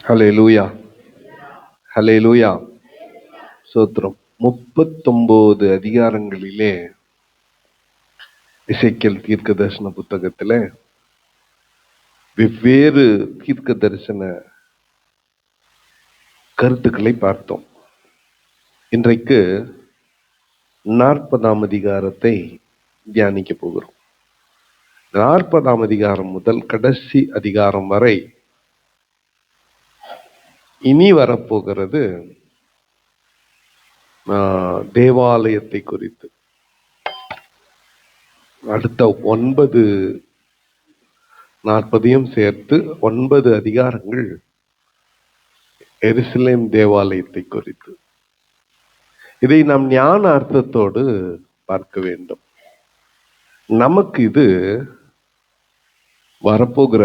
ஹல்லேலூயா, ஹல்லேலூயா. சோத்திரம். 39 அதிகாரங்களிலே எசேக்கியேல் தீர்க்க தரிசன புத்தகத்திலே வெவ்வேறு தீர்க்க தரிசன கருத்துக்களை பார்த்தோம். இன்றைக்கு 40ஆம் அதிகாரத்தை தியானிக்க போகிறோம். 40ஆம் அதிகாரம் முதல் கடைசி அதிகாரம் வரை இனி வரப்போகிறது தேவாலயத்தை குறித்து. அடுத்த 9-40 சேர்த்து 9 அதிகாரங்கள் எருசலேம் தேவாலயத்தை குறித்து. இதை நாம் ஞான அர்த்தத்தோடு பார்க்க வேண்டும். நமக்கு இது வரப்போகிற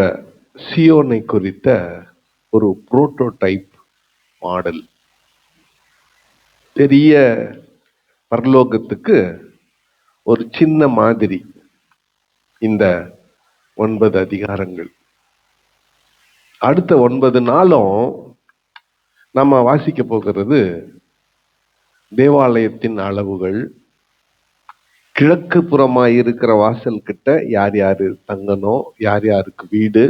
சியோனை குறித்த ஒரு புரோட்டோடைப் மாடல். பெரிய பரலோகத்துக்கு ஒரு சின்ன மாதிரி இந்த 9 அதிகாரங்கள். அடுத்த 9 நாளும் நம்ம வாசிக்க போகிறது தேவாலயத்தின் அளவுகள், கிழக்கு புறமாய் இருக்கிற வாசல் கிட்ட யார் யாரு தங்கணும், யார் யாருக்கு வீடு,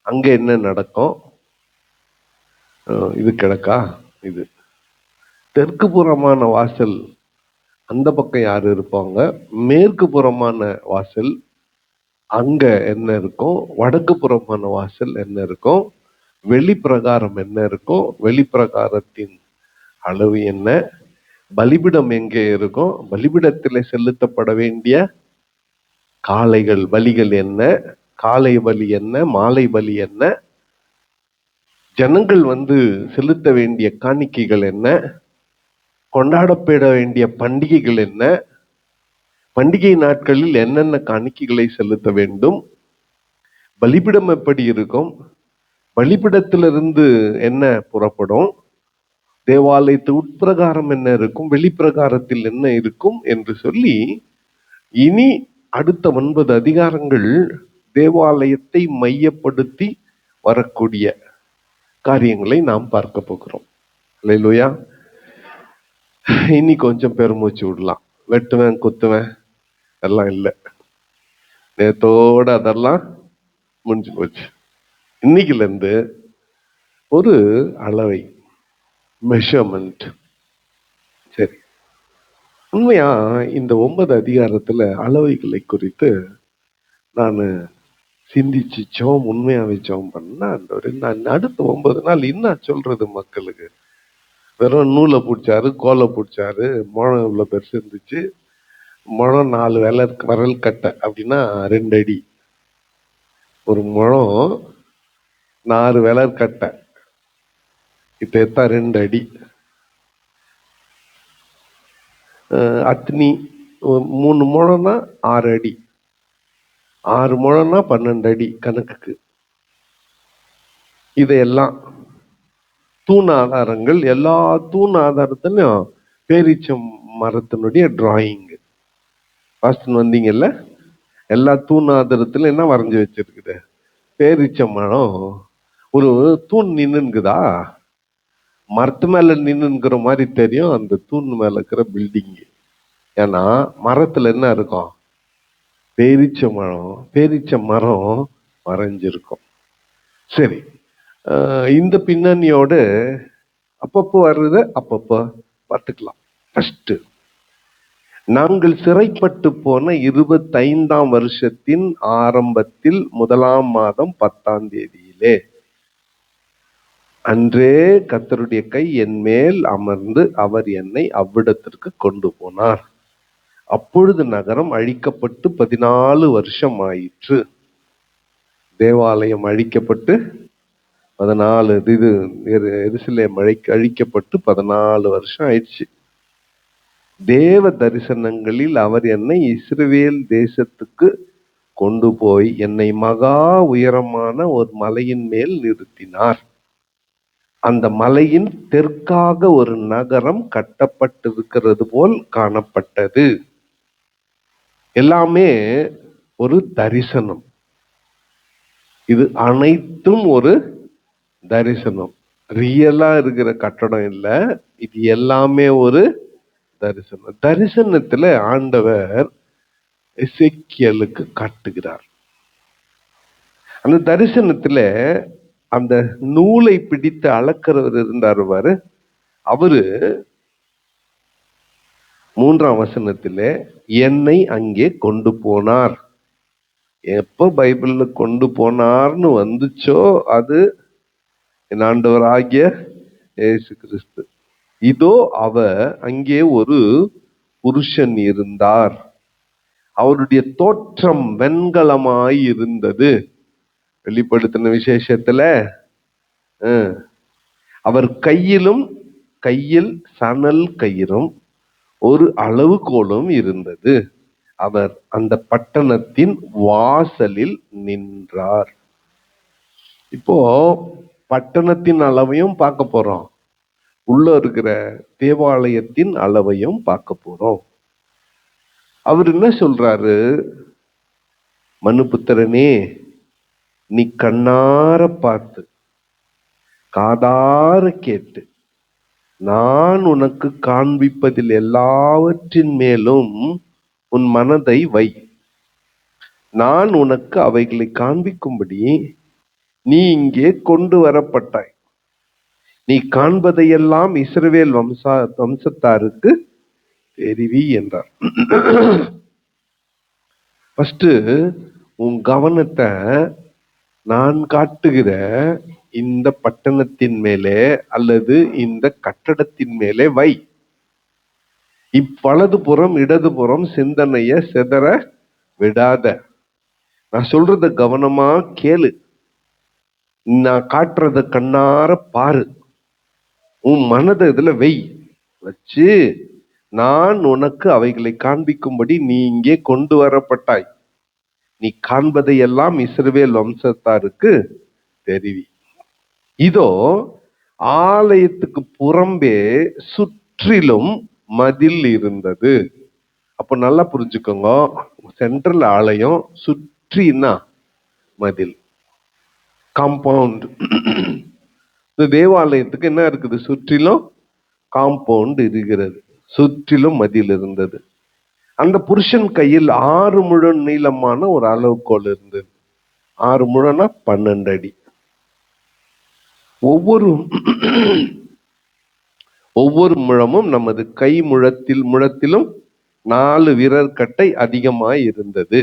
அங்க என்ன நடக்கும், இது கிழக்கா, இது தெற்கு புறமான வாசல், அந்த பக்கம் யாரு இருப்பாங்க, மேற்கு புறமான வாசல் அங்க என்ன இருக்கும், வடக்கு புறமான வாசல் என்ன இருக்கும், வெளிப்பிரகாரம் என்ன இருக்கும், வெளிப்பிரகாரத்தின் அளவு என்ன, பலிபிடம் எங்கே இருக்கும், பலிபிடத்தில் செலுத்தப்பட வேண்டிய காளைகள் பலிகள் என்ன, காளை பலி என்ன, மாலை பலி என்ன, ஜனங்கள் செலுத்த வேண்டிய காணிக்கைகள் என்ன, கொண்டாடப்பட வேண்டிய பண்டிகைகள் என்ன, பண்டிகை நாட்களில் என்னென்ன காணிக்கைகளை செலுத்த வேண்டும், பலிபிடம் எப்படி இருக்கும், பலிபிடத்திலிருந்து என்ன புறப்படும், தேவாலயத்து உட்பிரகாரம் என்ன இருக்கும், வெளிப்பிரகாரத்தில் என்ன இருக்கும் என்று சொல்லி இனி அடுத்த 9 அதிகாரங்கள் தேவாலயத்தை மையப்படுத்தி வரக்கூடிய காரியங்களை நாம் பார்க்க போகிறோம். அல்லேலூயா. இனி கொஞ்சம் பெருமூச்சு விடலாம். வெட்டுவேன் குத்துவேன் எல்லாம் இல்லை. நேத்தோட அதெல்லாம் முடிஞ்சு போச்சு. இன்னைக்குல இருந்து ஒரு அளவை, மெஷர்மெண்ட். சரி, உண்மையா இந்த 9 அதிகாரத்துல அளவைகளை குறித்து நான் சிந்திச்சு ஜெபம், உண்மையாவே ஜெபம் பண்ணா நான் அடுத்த 9 நாள் என்ன சொல்றது மக்களுக்கு. வெறும் நூலை பிடிச்சாரு, கோலை பிடிச்சாரு, முழம் இவ்வளவு பெருசு இருந்துச்சு, முழம் 4 விரல் கட்டை அப்படின்னா 2 அடி, ஒரு முழம் 4 விரல் கட்டை இப்ப எத்தா 2 அடி, அத்னி 3 முழம்னா 6 அடி, 6 முழம்னா 12 அடி கணக்குக்கு. இதையெல்லாம் தூண் ஆதாரங்கள், எல்லா தூண் ஆதாரத்திலும் பேரீச்சம் மரத்தினுடைய டிராயிங் வாஸ்து வந்தீங்கல்ல, எல்லா தூண் ஆதாரத்திலும் என்ன வரைஞ்சி வச்சிருக்குது, பேரீச்சம் மரம். ஒரு தூண் நின்னுங்குதா, மரத்து மேல நின்னுங்கிற மாதிரி தெரியும் அந்த தூண் மேல இருக்கிற பில்டிங். ஏன்னா மரத்துல என்ன இருக்கும், பேரீச்ச மரம் மறைஞ்சிருக்கும். சரி, இந்த பின்னணியோடு அப்பப்போ வர்றத அப்பப்போ பார்த்துக்கலாம். ஃபர்ஸ்ட், நாங்கள் சிறைப்பட்டு போன 25ஆம் வருஷத்தின் ஆரம்பத்தில் 1ஆம் மாதம் 10ஆம் தேதியிலே அன்றே கர்த்தருடைய கை என் மேல் அமர்ந்து அவர் என்னை அவ்விடத்திற்கு கொண்டு போனார். அப்பொழுது நகரம் அழிக்கப்பட்டு 14 வருஷம் ஆயிற்று. தேவாலயம் அழிக்கப்பட்டு 14, இது எருசலேம் அழிக்கப்பட்டு 14 வருஷம் ஆயிடுச்சு. தேவ தரிசனங்களில் அவர் என்னை இஸ்ரவேல் தேசத்துக்கு கொண்டு போய் என்னை மகா உயரமான ஒரு மலையின் மேல் நிறுத்தினார். அந்த மலையின் தெற்காக ஒரு நகரம் கட்டப்பட்டிருக்கிறது போல் காணப்பட்டது. எல்லாமே ஒரு தரிசனம். இது அனைத்தும் ஒரு தரிசனம். ரியலா இருக்கிற கட்டடம் இல்ல, இது எல்லாமே ஒரு தரிசனம். தரிசனத்துல ஆண்டவர் எசேக்கியேலுக்கு காட்டுகிறார். அந்த தரிசனத்துல அந்த நூலை பிடித்து அளக்கிறவர் இருந்தார் பாரு, அவரு 3ஆம் வசனத்திலே என்னை அங்கே கொண்டு போனார். எப்ப பைபிள்ல கொண்டு போனார்னு வந்துச்சோ அது என் ஆண்டவராகிய இயேசு கிறிஸ்து. இதோ அங்கே ஒரு புருஷன் இருந்தார், அவருடைய தோற்றம் வெண்கலமாய் இருந்தது. வெளிப்படுத்தின விசேஷத்துல அவர் கையில் சணல் கயிறும் ஒரு அளவுகோலும் இருந்தது. அவர் அந்த பட்டணத்தின் வாசலில் நின்றார். இப்போ பட்டணத்தின் அளவையும் பார்க்க போறோம், உள்ள இருக்கிற தேவாலயத்தின் அளவையும் பார்க்க போறோம். அவர் என்ன சொல்றாரு? மனுபுத்திரனே, நீ கண்ணார பார்த்து காதார கேட்டு நான் உனக்கு காண்பிப்பதில் எல்லாவற்றின் மேலும் உன் மனதை வை. நான் உனக்கு அவைகளை காண்பிக்கும்படி நீ இங்கே கொண்டு வரப்பட்டாய். நீ காண்பதையெல்லாம் இஸ்ரவேல் வம்சத்தாருக்கு தெரிவி என்றார். ஃபர்ஸ்ட் உன் கவனத்தை நான் காட்டுகிற இந்த பட்டணத்தின் மேலே அல்லது இந்த கட்டடத்தின் மேலே வை. வலது புறம் இடது புறம் சிந்தனைய சிதற விடாத. நான் சொல்றத கவனமா கேளு, நான் காட்டுறத கண்ணார பாரு, உன் மனதை இதுல வச்சு நான் உனக்கு அவைகளை காண்பிக்கும்படி நீ இங்கே கொண்டு வரப்பட்டாய். நீ காண்பதை எல்லாம் இஸ்ரவேல் வம்சத்தாருக்கு தெரிவி. இதோ ஆலயத்துக்கு புறம்பே சுற்றிலும் மதில் இருந்தது. அப்ப நல்லா புரிஞ்சுக்கோங்க, சென்ட்ரல் ஆலயம், சுற்றினா மதில், காம்பவுண்ட். இந்த தேவாலயத்துக்கு என்ன இருக்குது? சுற்றிலும் காம்பவுண்ட் இருக்கிறது, சுற்றிலும் மதில் இருந்தது. அந்த புருஷன் கையில் 6 முழம் நீளமான ஒரு அளவுகோல் இருந்தது. 6 முழம்னா 12 அடி. ஒவ்வொரு முழமும் நமது கை முழத்திலும் 4 விரற்கட்டை அதிகமாய் இருந்தது.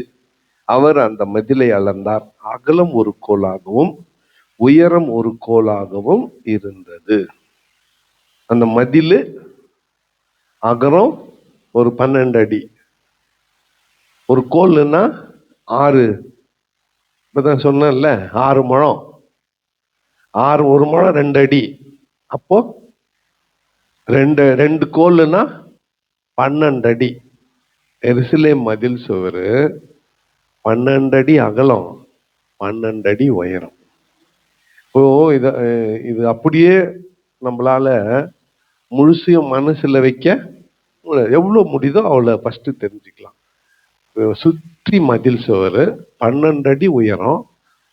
அவர் அந்த மதிலை அளந்தார். அகலம் ஒரு கோலாகவும் உயரம் ஒரு கோலாகவும் இருந்தது. அந்த மதில் அகலம் ஒரு 12 அடி, ஒரு கோல்னா 6. இப்பதான் சொன்னேன்ல, 6 முழம், 1 முழம் 2 அடி. அப்போ 2 கோல்னா 12 அடி. எருசலேம் மதில் சுவர் 12 அடி அகலம், 12 அடி உயரம். இப்போ இது அப்படியே நம்மளால முழுசையும் மனசுல வைக்க எவ்வளவு முடியுதோ அவ்வளவு ஃபர்ஸ்ட் தெரிஞ்சுக்கலாம். சுற்றி மதில் சுவர் 12 அடி உயரம்,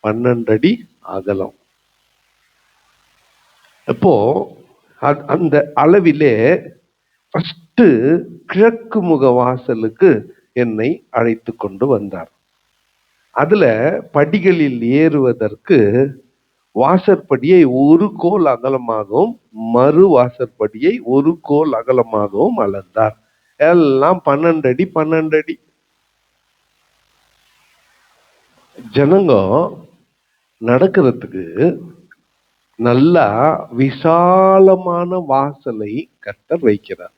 12 அடி அகலம். அப்போ அந்த அளவிலே ஃபர்ஸ்ட் கிழக்கு முக வாசலுக்கு என்னை அழைத்து கொண்டு வந்தார். அதுல படிகளில் ஏறுவதற்கு வாசற்படியை 1 கோல் அகலமாகவும் மறு வாசற்படியை 1 கோல் அகலமாகவும் அளந்தார். எல்லாம் 12 அடி 12 அடி. ஜனங்க நடக்கிறதுக்கு நல்லா விசாலமான வாசலை கர்த்தர் வைக்கிறார்.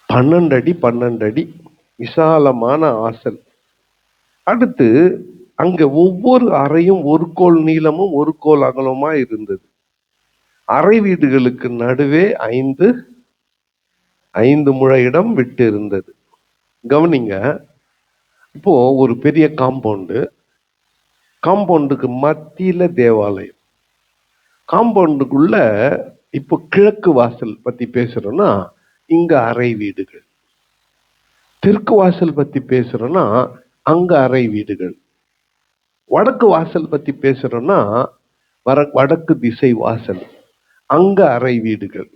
12 அடி 12 அடி விசாலமான வாசல். அடுத்து அங்க ஒவ்வொரு அறையும் 1 கோல் நீளமும் 1 கோல் அகலமா இருந்தது. அறை வீடுகளுக்கு நடுவே 5 முழ இடம் விட்டு இருந்தது. கவனிங்க, இப்போ ஒரு பெரிய காம்பவுண்டுக்கு மத்தியில தேவாலயம். காம்பவுண்டுக்குள்ள இப்போ கிழக்கு வாசல் பத்தி பேசுறோம்னா இங்க அறை வீடுகள், தெற்கு வாசல் பத்தி பேசுறோம்னா அங்க அறை வீடுகள், வடக்கு வாசல் பத்தி பேசுறோம்னா வடக்கு திசை வாசல், அங்க அறை வீடுகள்.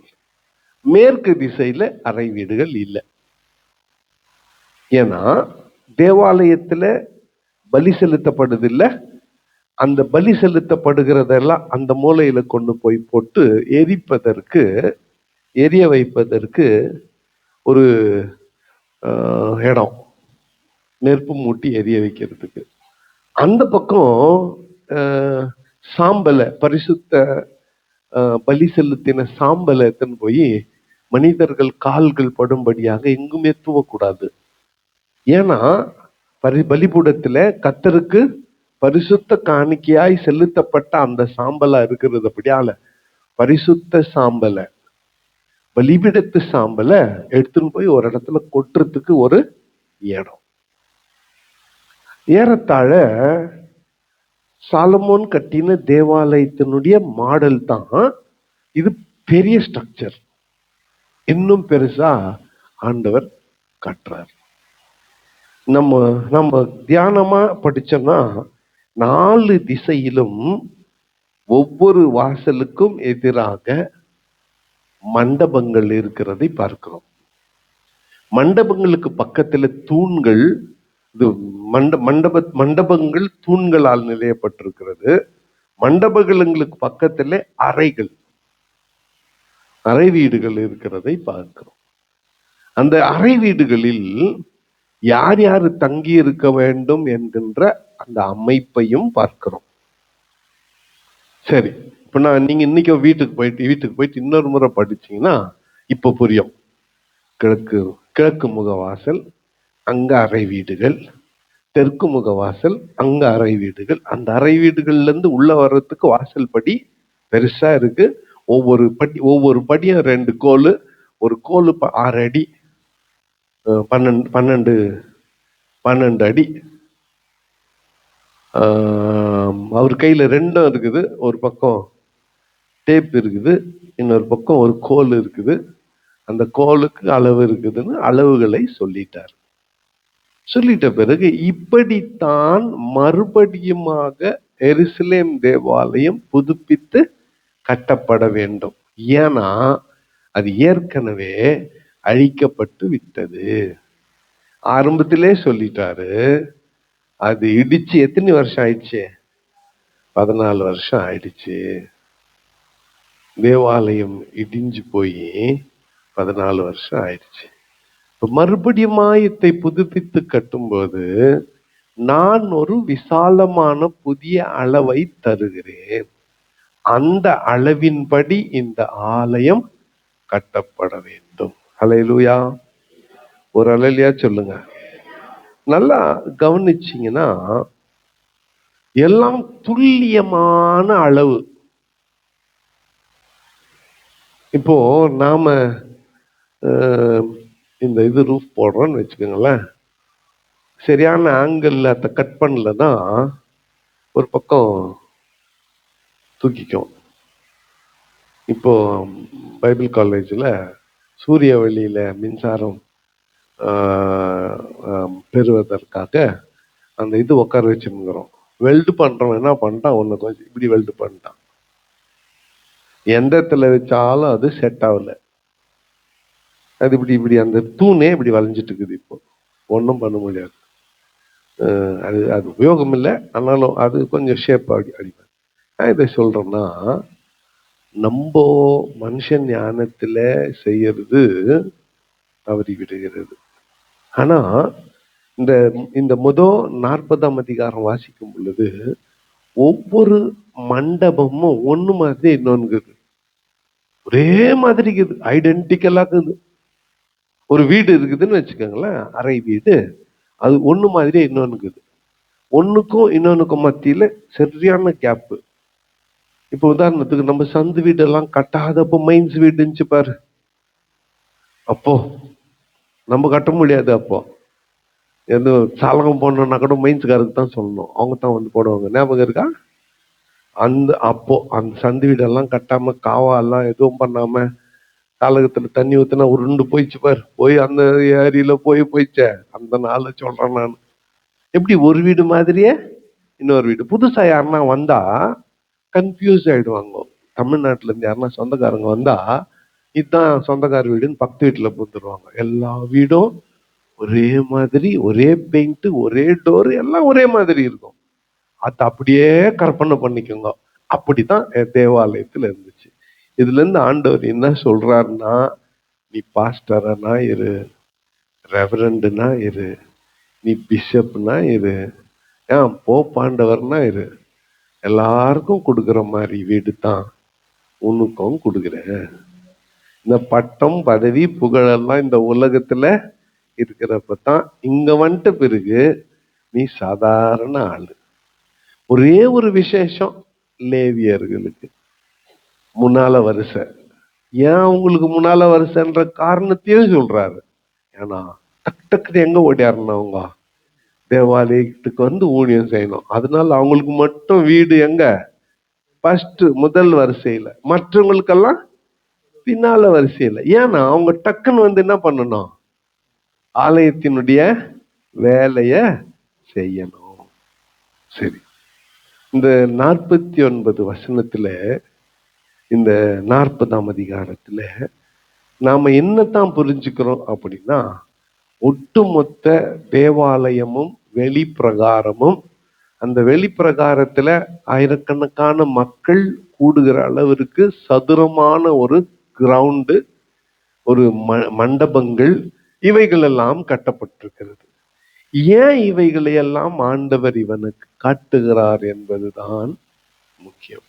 மேற்கு திசையில அறை வீடுகள் இல்லை. ஏன்னா தேவாலயத்துல பலி செலுத்தப்படுது இல்ல, அந்த பலி செலுத்தப்படுகிறதெல்லாம் அந்த மூலையில கொண்டு போய் போட்டு எரிய வைப்பதற்கு ஒரு இடம், நெருப்பு மூட்டி எரிய வைக்கிறதுக்கு. அந்த பக்கம் சாம்பலை, பரிசுத்த பலி செலுத்தின சாம்பலை எடுத்துன்னு போய் மனிதர்கள் கால்கள் படும்படியாக எங்குமே தூவக்கூடாது. ஏன்னா பலிபீடத்துல கர்த்தருக்கு பரிசுத்த காணிக்கையாய் செலுத்தப்பட்ட அந்த சாம்பலா இருக்கிறதுபடியால பரிசுத்த சாம்பலை, பலிபீடத்து சாம்பலை எடுத்துன்னு போய் ஒரு இடத்துல கொட்டுறதுக்கு ஒரு இடம். ஏறத்தாழ சாலமோன் கட்டின தேவாலயத்தினுடைய மாடல் தான் இது. பெரிய ஸ்ட்ரக்சர், இன்னும் பெருசா ஆண்டவர் கட்டுறார். நம்ம தியானமா படிச்சோம்னா 4 திசையிலும் ஒவ்வொரு வாசலுக்கும் எதிராக மண்டபங்கள் இருக்கிறதை பார்க்கிறோம். மண்டபங்களுக்கு பக்கத்துல தூண்கள், இது மண்டபங்கள் தூண்களால் நிலையப்பட்டிருக்கிறது. மண்டபங்களுக்கு பக்கத்துல அறை வீடுகள் இருக்கிறதை பார்க்கிறோம். அந்த அறை வீடுகளில் யார் யார் தங்கி இருக்க வேண்டும் என்கின்ற அந்த அமைப்பையும் பார்க்கிறோம். சரி, இப்ப நீங்க இன்னைக்கு வீட்டுக்கு போயிட்டு இன்னொரு முறை படிச்சீங்கன்னா இப்ப புரியும். கிழக்கு முகவாசல், அங்க அறை வீடுகள். தெற்கு முகவாசல், அங்க அறை வீடுகள். அந்த அறை வீடுகள்ல இருந்து உள்ள வர்றதுக்கு வாசல் படி பெருசா இருக்கு. ஒவ்வொரு படியும் 2 கோல். ஒரு கோல் 6 அடி, 12 அடி. அவர் கையில 2 இருக்குது. ஒரு பக்கம் டேப் இருக்குது, இன்னொரு பக்கம் ஒரு கோல் இருக்குது. அந்த கோலுக்கு அளவு இருக்குதுன்னு அளவுகளை சொல்லிட்ட பிறகு இப்படித்தான் மறுபடியுமாக எருசலேம் தேவாலயம் புதுப்பித்து கட்டப்பட வேண்டும். ஏன்னா அது ஏற்கனவே அழிக்கப்பட்டு விட்டது. ஆரம்பத்திலே சொல்லிட்டாரு. அது இடிச்சு எத்தனை வருஷம் ஆயிடுச்சு? 14 வருஷம் ஆயிடுச்சு. தேவாலயம் இடிஞ்சு போய் 14 வருஷம் ஆயிடுச்சு. மறுபடியும் ஆயத்தை புதுப்பித்து கட்டும்போது நான் ஒரு விசாலமான புதிய அளவை தருகிறேன். அந்த அளவின்படி இந்த ஆலயம் கட்டப்பட வேண்டும். ஹல்லேலூயா. ஒரு அல்லேலூயா சொல்லுங்க. நல்லா கவனிச்சீங்கன்னா எல்லாம் துல்லியமான அளவு. இப்போ நாம இந்த ரூஃப் போடுறோம்னு வச்சுக்கோங்களேன். சரியான ஆங்கிள் அதை கட் பண்ணலன்னா ஒரு பக்கம் தூக்கிக்கும். இப்போ பைபிள் காலேஜில் சூரிய ஒளியில மின்சாரம் பெறுவதற்காக அந்த உட்கார வச்சுருக்கிறோம். வெல்டு பண்றோம். என்ன பண்ணிட்டான், ஒன்று கொஞ்சம் இப்படி வெல்டு பண்ணிட்டான். எந்த இடத்துல வச்சாலும் அது செட் ஆகல. அது இப்படி அந்த தூணே இப்படி வளைஞ்சிட்டு இருக்குது. இப்போ ஒன்றும் பண்ண முடியாது. அது உபயோகம் இல்லை. ஆனாலும் அது கொஞ்சம் ஷேப் அடிப்பேன். நான் இதை சொல்றேன்னா, நம்ம மனுஷன் ஞானத்துல செய்யறது தவறி விடுகிறது. ஆனா இந்த 40ஆம் அதிகாரம் வாசிக்கும் பொழுது ஒவ்வொரு மண்டபமும் ஒண்ணு மாதிரி இன்னொன்னு ஒரே மாதிரி இருக்குது, ஐடென்டிக்கலா இருக்குது. ஒரு வீடு இருக்குதுன்னு வச்சுக்கோங்களேன், அறை வீடு. அது ஒண்ணு மாதிரியே இன்னொன்னு இருக்குது. ஒண்ணுக்கும் இன்னொன்னுக்கும் மத்தியில சரியான கேப்பு. இப்போ உதாரணத்துக்கு நம்ம சந்து வீடெல்லாம் கட்டாதப்போ மைன்ஸ் வீடு இருந்துச்சு பாரு. அப்போ நம்ம கட்ட முடியாது. அப்போ எந்த சாலகம் போடணும்னா கூட மைன்ஸ்காருக்கு தான் சொல்லணும். அவங்க தான் வந்து போடுவாங்க. ஞாபகம் இருக்கா? அப்போ அந்த சந்து வீடெல்லாம் கட்டாம, காவாலாம் எதுவும் பண்ணாம, காலகத்துல தண்ணி ஊத்தினா உருண்டு போயிடுச்சு பாரு. போய் அந்த ஏரியில போயிச்சே அந்த நாளை சொல்றேன் நான். எப்படி ஒரு வீடு மாதிரியே இன்னொரு வீடு. புதுசா யாருன்னா வந்தா கன்ஃபியூஸ் ஆயிடுவாங்க. தமிழ்நாட்டுல இருந்து யாருன்னா சொந்தக்காரங்க வந்தா இதுதான் சொந்தக்கார வீடுன்னு பக்கத்து வீட்டுல பூந்துருவாங்க. எல்லா வீடும் ஒரே மாதிரி, ஒரே பெயிண்ட், ஒரே டோர், எல்லாம் ஒரே மாதிரி இருக்கும். அது அப்படியே கற்பனை பண்ணிக்கோங்க. அப்படித்தான் தேவாலயத்துல இருந்துச்சு. இதுல இருந்து ஆண்டவர் என்ன சொல்றாருன்னா, நீ பாஸ்டரனா இரு, ரெவரண்டுனா இரு, நீ பிஷப்னா இரு, போப்பாண்டவர்னா இரு, எல்லாருக்கும் கொடுக்குற மாதிரி வீடு தான் உனக்கும் கொடுக்குறேன். இந்த பட்டம் பதவி புகழெல்லாம் இந்த உலகத்துல இருக்கிறப்பதான் இங்க வந்துட்ட பிறகு நீ சாதாரண ஆளு. ஒரே ஒரு விசேஷம், லேவியர்களுக்கு முன்னால வரிசை. ஏன் அவங்களுக்கு முன்னால வரிசைன்ற காரணத்தையும் சொல்றாரு. ஏன்னா டக்கு டக்குன்னு எங்க ஓடியாருன்னு அவங்க தேவாலயத்துக்கு வந்து ஊழியம் செய்யணும். அதனால அவங்களுக்கு மட்டும் வீடு எங்க ஃபர்ஸ்ட் முதல் வரிசையில, மற்றவங்களுக்கெல்லாம் பின்னால வரிசையில. ஏன்னா அவங்க டக்குன்னு வந்து என்ன பண்ணணும், ஆலயத்தினுடைய வேலைய செய்யணும். சரி, இந்த 49 வசனத்துல, இந்த 40ஆம் அதிகாரத்துல நாம என்னத்தான் புரிஞ்சுக்கிறோம் அப்படின்னா, ஒட்டுமொத்த தேவாலயமும் வெளிப்பிரகாரமும், அந்த வெளிப்பிரகாரத்துல ஆயிரக்கணக்கான மக்கள் கூடுகிற அளவிற்கு சதுரமான ஒரு கிரவுண்டு, ஒரு மண்டபங்கள், இவைகள் எல்லாம் கட்டப்பட்டிருக்கிறது. ஏன் இவைகளை எல்லாம் ஆண்டவர் இவனுக்கு காட்டுகிறார் என்பதுதான் முக்கியம்.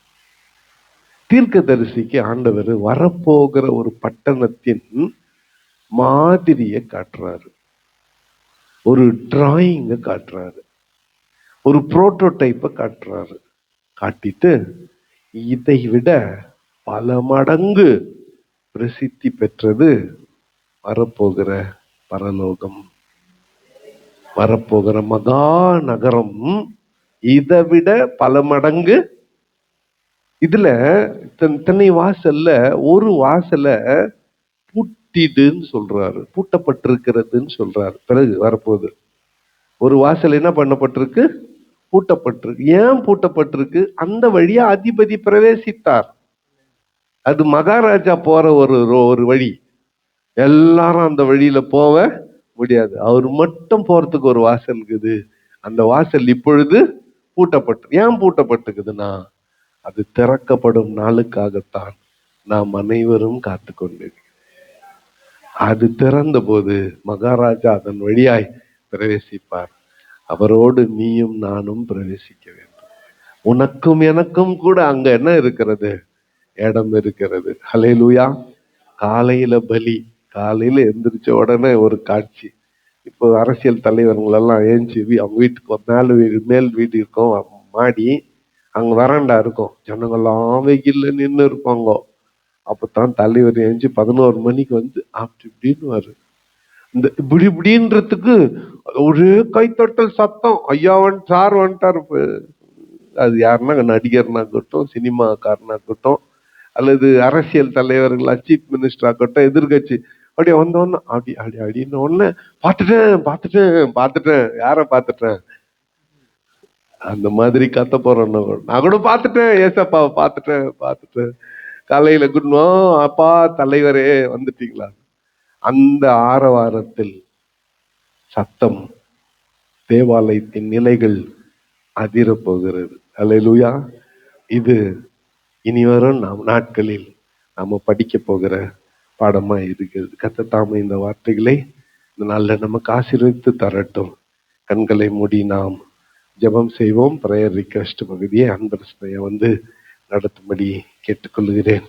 தீர்க்கதரிசிக்கு ஆண்டவர் வரப்போகிற ஒரு பட்டணத்தின் மாதிரியை காட்டுறாரு, ஒரு டிராயிங்க காட்டுறாரு, ஒரு புரோட்டோடைப்பை காட்டுறாரு. காட்டிட்டு இதை விட பல மடங்கு பிரசித்தி பெற்றது வரப்போகிற பரலோகம், வரப்போகிற மகா நகரம். இதை விட பல மடங்கு. இதுல தன்னை வாசல்ல ஒரு வாசல பூட்டிடுன்னு சொல்றாரு, பூட்டப்பட்டிருக்கிறதுன்னு சொல்றாரு. பிறகு வரப்போகுது ஒரு வாசல் என்ன பண்ணப்பட்டிருக்கு, பூட்டப்பட்டிருக்கு. ஏன் பூட்டப்பட்டிருக்கு? அந்த வழியா அதிபதி பிரவேசித்தார். அது மகாராஜா போற ஒரு வழி, எல்லாரும் அந்த வழியில போக முடியாது. அவர் மட்டும் போறதுக்கு ஒரு வாசல் இருக்குது. அந்த வாசல் இப்பொழுது பூட்டப்பட்டு. ஏன் பூட்டப்பட்டிருக்குதுன்னா, அது திறக்கப்படும் நாளுக்காகத்தான் நாம் அனைவரும் காத்து கொண்டு. அது திறந்த போது மகாராஜா அதன் வழியாய் பிரவேசிப்பார். அவரோடு நீயும் நானும் பிரவேசிக்க வேண்டும். உனக்கும் எனக்கும் கூட அங்க என்ன இருக்கிறது, இடம் இருக்கிறது. ஹல்லேலூயா. காலையில பலி, காலையில எந்திரிச்ச உடனே ஒரு காட்சி. இப்போ அரசியல் தலைவர்களெல்லாம் ஏஞ்சி அவங்க வீட்டுக்கு மேல் வீடு இருக்கும், மாடி, அங்க வராண்டா இருக்கும். ஜனங்கள்லாம் வெயில்ல நின்று இருப்பாங்க. அப்பதான் தலைவர் ஏஞ்சி 11 மணிக்கு வந்து அப்படி இப்படின்னு வரு. இந்த இப்படி இப்படின்றதுக்கு ஒரே கைத்தட்டல் சத்தம். ஐயா சார் வந்துட்டாரு. அது யாருன்னா நடிகர்னா இருக்கட்டும், சினிமாக்காரனா இருக்கட்டும், அல்லது அரசியல் தலைவர்களா, சீஃப் மினிஸ்டர் ஆகட்டும், எதிர்கட்சி, அப்படியே வந்தோன்னு அப்படி அப்படி அப்படின்னு ஒன்னு பார்த்துட்டேன் யார பார்த்துட்டேன், அந்த மாதிரி கத்த போறோம். நான் கூட பார்த்துட்டேன், ஏசப்பாவை பார்த்துட்டேன். காலையில குட்னோ அப்பா தலைவரே வந்துட்டீங்களா. அந்த ஆரவாரத்தில் சத்தம், தேவாலயத்தின் நிலைகள் அதிர போகிறது. அல்லேலூயா. இது இனி வரும் நாட்களில் நாம படிக்க போகிற பாடமா இருக்கிறது. கர்த்தர் தாமே இந்த வார்த்தைகளை இந்த நாள்ல நமக்கு ஆசீர்வதித்து தரட்டும். கண்களை மூடி நாம் ஜெபம் செய்வோம். பிரேயர் ரிக்வெஸ்ட் பகுதியை அன்பரசனைய வந்து நடத்தும்படி கேட்டுக்கொள்கிறேன்.